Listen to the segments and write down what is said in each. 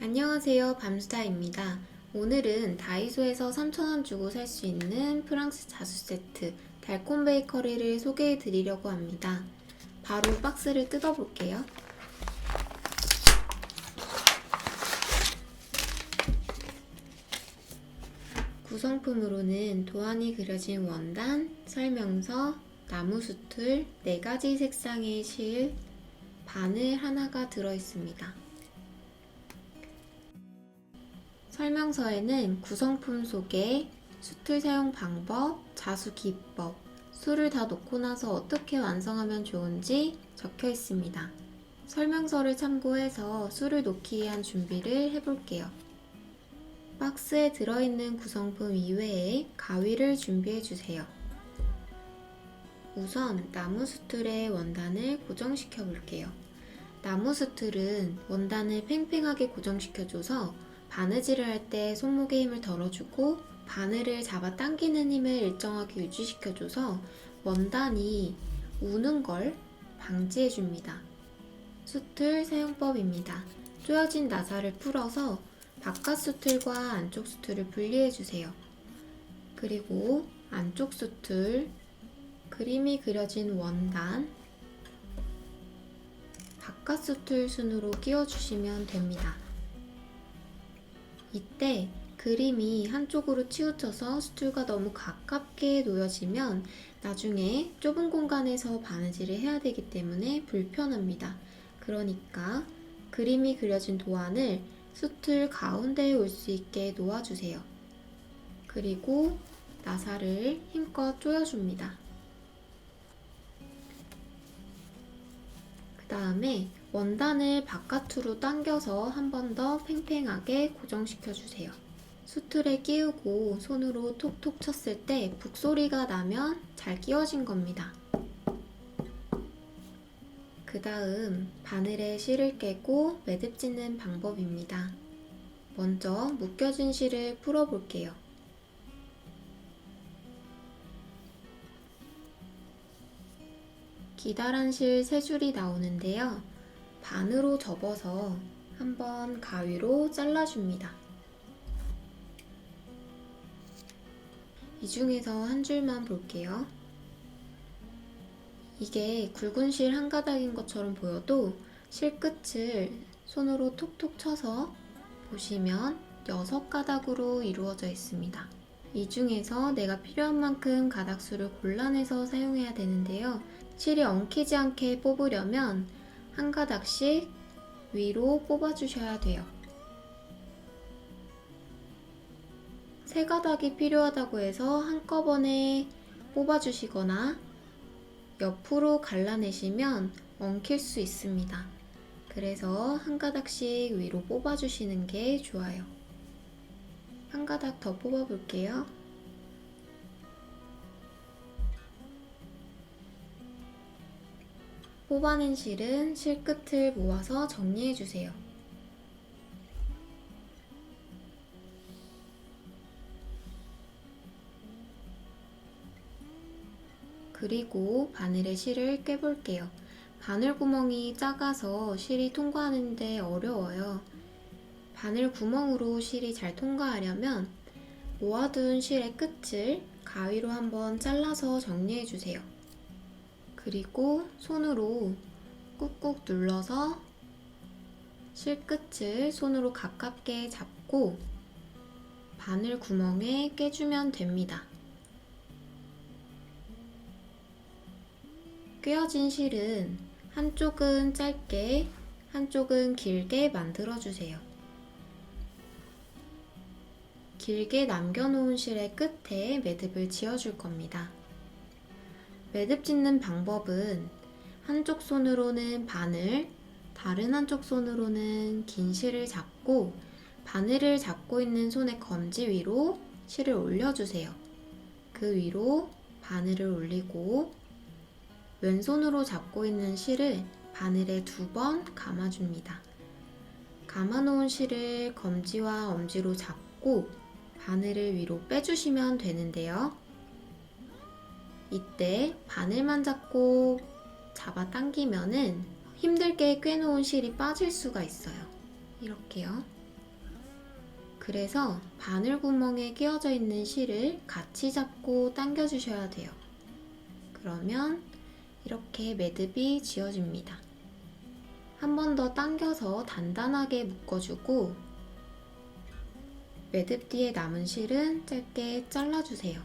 안녕하세요, 밤수다입니다. 오늘은 다이소에서 3,000원 주고 살 수 있는 프랑스 자수 세트 달콤 베이커리를 소개해 드리려고 합니다. 바로 박스를 뜯어볼게요. 구성품으로는 도안이 그려진 원단, 설명서, 나무 수틀, 4가지 색상의 실, 바늘 하나가 들어있습니다. 설명서에는 구성품 소개, 수틀 사용 방법, 자수 기법, 수를 다 놓고 나서 어떻게 완성하면 좋은지 적혀 있습니다. 설명서를 참고해서 수를 놓기 위한 준비를 해볼게요. 박스에 들어있는 구성품 이외에 가위를 준비해주세요. 우선 나무 수틀에 원단을 고정시켜 볼게요. 나무 수틀은 원단을 팽팽하게 고정시켜줘서 바느질을 할 때 손목의 힘을 덜어주고 바늘을 잡아 당기는 힘을 일정하게 유지시켜줘서 원단이 우는 걸 방지해줍니다. 수틀 사용법입니다. 조여진 나사를 풀어서 바깥 수틀과 안쪽 수틀을 분리해주세요. 그리고 안쪽 수틀, 그림이 그려진 원단, 바깥 수틀 순으로 끼워주시면 됩니다. 이때 그림이 한쪽으로 치우쳐서 수틀과 너무 가깝게 놓여지면 나중에 좁은 공간에서 바느질을 해야 되기 때문에 불편합니다. 그러니까 그림이 그려진 도안을 수틀 가운데에 올 수 있게 놓아주세요. 그리고 나사를 힘껏 조여줍니다. 그 다음에 원단을 바깥으로 당겨서 한 번 더 팽팽하게 고정시켜주세요. 수틀에 끼우고 손으로 톡톡 쳤을 때 북소리가 나면 잘 끼워진 겁니다. 그 다음 바늘에 실을 깨고 매듭 짓는 방법입니다. 먼저 묶여진 실을 풀어볼게요. 기다란 실 3줄이 나오는데요. 반으로 접어서 한번 가위로 잘라줍니다. 이 중에서 한 줄만 볼게요. 이게 굵은 실 한 가닥인 것처럼 보여도 실 끝을 손으로 톡톡 쳐서 보시면 6가닥으로 이루어져 있습니다. 이 중에서 내가 필요한 만큼 가닥수를 골라내서 사용해야 되는데요. 실이 엉키지 않게 뽑으려면 한 가닥씩 위로 뽑아주셔야 돼요. 3가닥이 필요하다고 해서 한꺼번에 뽑아주시거나 옆으로 갈라내시면 엉킬 수 있습니다. 그래서 한 가닥씩 위로 뽑아주시는 게 좋아요. 한 가닥 더 뽑아볼게요. 뽑아낸 실은 실 끝을 모아서 정리해주세요. 그리고 바늘에 실을 꿰볼게요. 바늘 구멍이 작아서 실이 통과하는데 어려워요. 바늘 구멍으로 실이 잘 통과하려면 모아둔 실의 끝을 가위로 한번 잘라서 정리해주세요. 그리고 손으로 꾹꾹 눌러서 실 끝을 손으로 가깝게 잡고 바늘 구멍에 꿰주면 됩니다. 꿰어진 실은 한쪽은 짧게, 한쪽은 길게 만들어주세요. 길게 남겨놓은 실의 끝에 매듭을 지어줄 겁니다. 매듭 짓는 방법은 한쪽 손으로는 바늘, 다른 한쪽 손으로는 긴 실을 잡고 바늘을 잡고 있는 손의 검지 위로 실을 올려주세요. 그 위로 바늘을 올리고 왼손으로 잡고 있는 실을 바늘에 2번 감아줍니다. 감아놓은 실을 검지와 엄지로 잡고 바늘을 위로 빼주시면 되는데요. 이때 바늘만 잡고 잡아당기면은 힘들게 꿰놓은 실이 빠질 수가 있어요. 이렇게요. 그래서 바늘 구멍에 끼워져 있는 실을 같이 잡고 당겨 주셔야 돼요. 그러면 이렇게 매듭이 지어집니다. 한 번 더 당겨서 단단하게 묶어주고 매듭 뒤에 남은 실은 짧게 잘라주세요.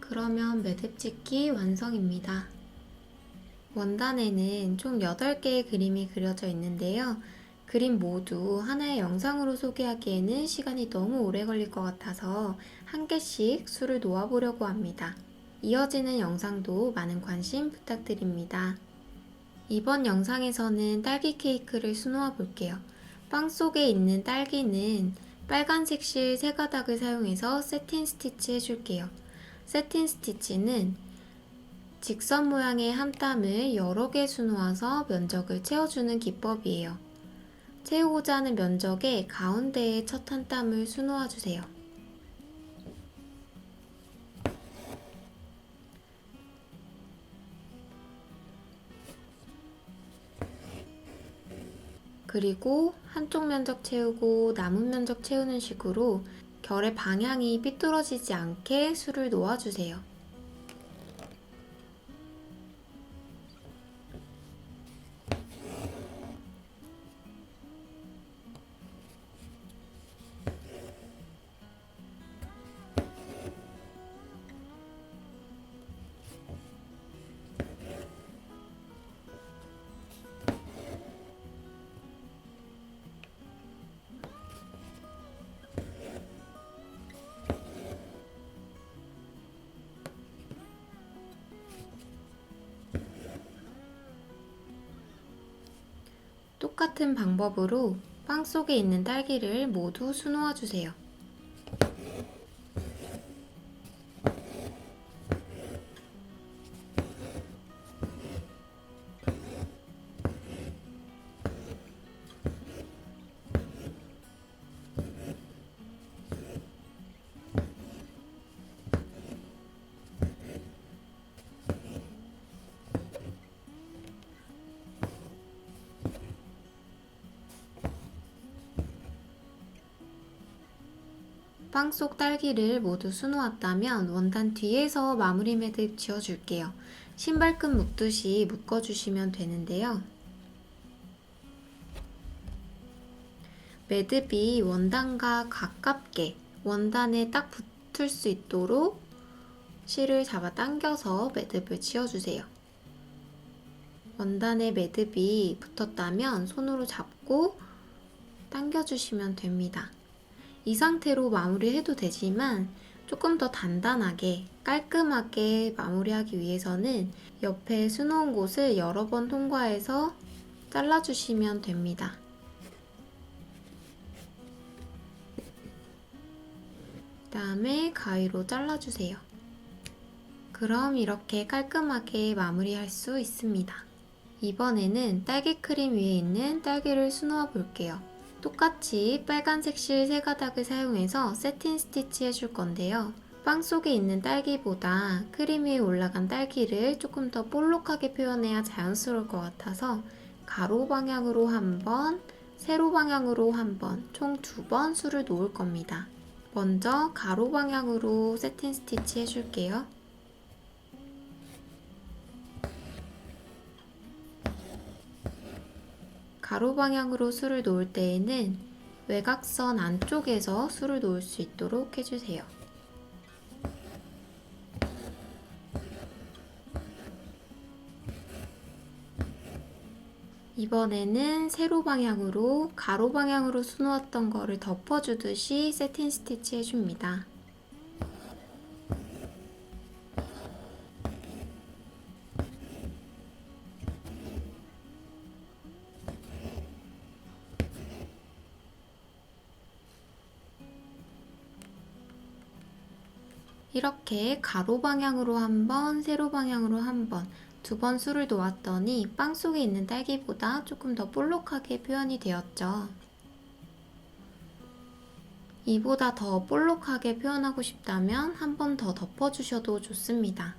그러면 매듭 짓기 완성입니다. 원단에는 총 8개의 그림이 그려져 있는데요. 그림 모두 하나의 영상으로 소개하기에는 시간이 너무 오래 걸릴 것 같아서 한 개씩 수를 놓아보려고 합니다. 이어지는 영상도 많은 관심 부탁드립니다. 이번 영상에서는 딸기 케이크를 수놓아 볼게요. 빵 속에 있는 딸기는 빨간색 실 3가닥을 사용해서 세틴 스티치 해줄게요. 세틴 스티치는 직선 모양의 한 땀을 여러 개 수놓아서 면적을 채워주는 기법이에요. 채우고자 하는 면적의 가운데에 첫 한 땀을 수놓아 주세요. 그리고 한쪽 면적 채우고 남은 면적 채우는 식으로 결의 방향이 삐뚤어지지 않게 수를 놓아주세요. 똑같은 방법으로 빵 속에 있는 딸기를 모두 수놓아 주세요. 빵 속 딸기를 모두 수놓았다면 원단 뒤에서 마무리 매듭 지어줄게요. 신발끈 묶듯이 묶어주시면 되는데요. 매듭이 원단과 가깝게 원단에 딱 붙을 수 있도록 실을 잡아 당겨서 매듭을 지어주세요. 원단에 매듭이 붙었다면 손으로 잡고 당겨주시면 됩니다. 이 상태로 마무리해도 되지만 조금 더 단단하게 깔끔하게 마무리하기 위해서는 옆에 수놓은 곳을 여러 번 통과해서 잘라주시면 됩니다. 그 다음에 가위로 잘라주세요. 그럼 이렇게 깔끔하게 마무리할 수 있습니다. 이번에는 딸기 크림 위에 있는 딸기를 수놓아 볼게요. 똑같이 빨간색 실 3가닥을 사용해서 세틴 스티치 해줄 건데요. 빵 속에 있는 딸기보다 크림 위에 올라간 딸기를 조금 더 볼록하게 표현해야 자연스러울 것 같아서 가로 방향으로 한 번, 세로 방향으로 한 번, 총 2번 수를 놓을 겁니다. 먼저 가로 방향으로 세틴 스티치 해줄게요. 가로 방향으로 수를 놓을 때에는 외곽선 안쪽에서 수를 놓을 수 있도록 해주세요. 이번에는 세로 방향으로 가로 방향으로 수놓았던 거를 덮어주듯이 세틴 스티치 해줍니다. 이렇게 가로 방향으로 한 번, 세로 방향으로 한 번, 2번 수를 놓았더니 빵 속에 있는 딸기보다 조금 더 볼록하게 표현이 되었죠. 이보다 더 볼록하게 표현하고 싶다면 한 번 더 덮어주셔도 좋습니다.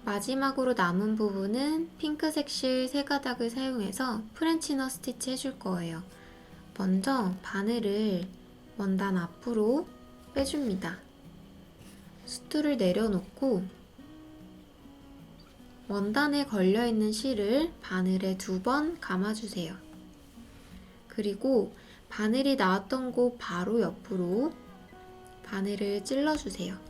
마지막으로 남은 부분은 핑크색 실 3가닥을 사용해서 프렌치너 스티치 해줄 거예요. 먼저 바늘을 원단 앞으로 빼줍니다. 수트를 내려놓고 원단에 걸려있는 실을 바늘에 2번 감아주세요. 그리고 바늘이 나왔던 곳 바로 옆으로 바늘을 찔러주세요.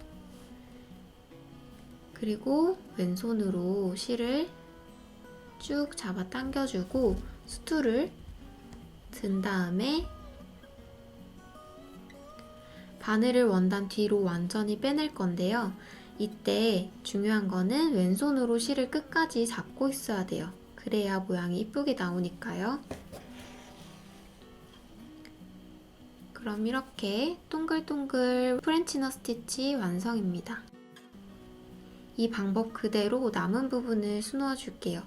그리고 왼손으로 실을 쭉 잡아 당겨주고 수트를 든 다음에 바늘을 원단 뒤로 완전히 빼낼 건데요. 이때 중요한 거는 왼손으로 실을 끝까지 잡고 있어야 돼요. 그래야 모양이 이쁘게 나오니까요. 그럼 이렇게 동글동글 프렌치너 스티치 완성입니다. 이 방법 그대로 남은 부분을 수놓아 줄게요.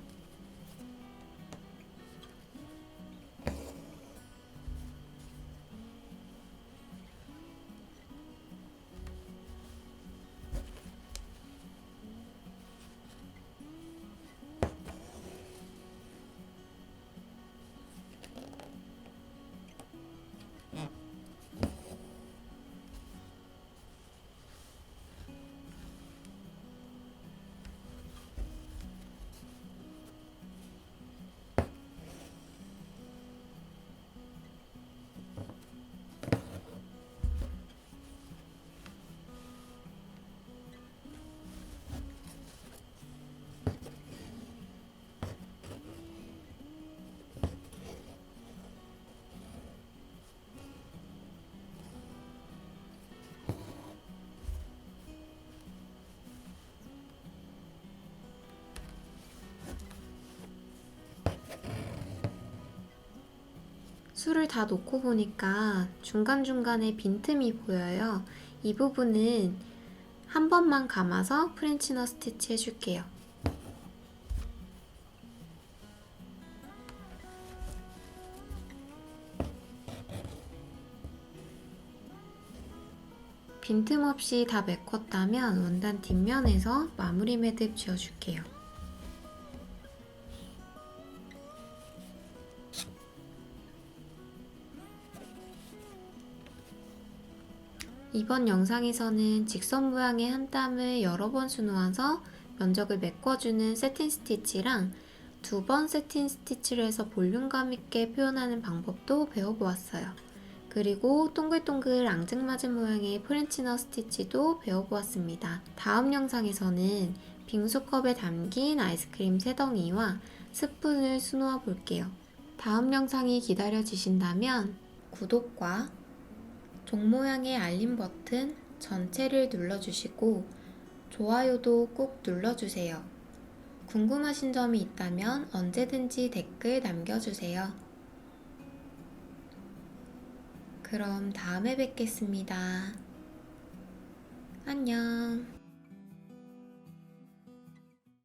술을 다 놓고 보니까 중간중간에 빈틈이 보여요. 이 부분은 한 번만 감아서 프렌치너 스티치 해줄게요. 빈틈없이 다 메꿨다면 원단 뒷면에서 마무리 매듭 지어줄게요. 이번 영상에서는 직선 모양의 한 땀을 여러 번 수놓아서 면적을 메꿔주는 세틴 스티치랑 2번 세틴 스티치를 해서 볼륨감 있게 표현하는 방법도 배워보았어요. 그리고 동글동글 앙증맞은 모양의 프렌치너 스티치도 배워보았습니다. 다음 영상에서는 빙수컵에 담긴 아이스크림 3덩이와 스푼을 수놓아 볼게요. 다음 영상이 기다려지신다면 구독과 종 모양의 알림 버튼 전체를 눌러주시고 좋아요도 꼭 눌러주세요. 궁금하신 점이 있다면 언제든지 댓글 남겨주세요. 그럼 다음에 뵙겠습니다. 안녕.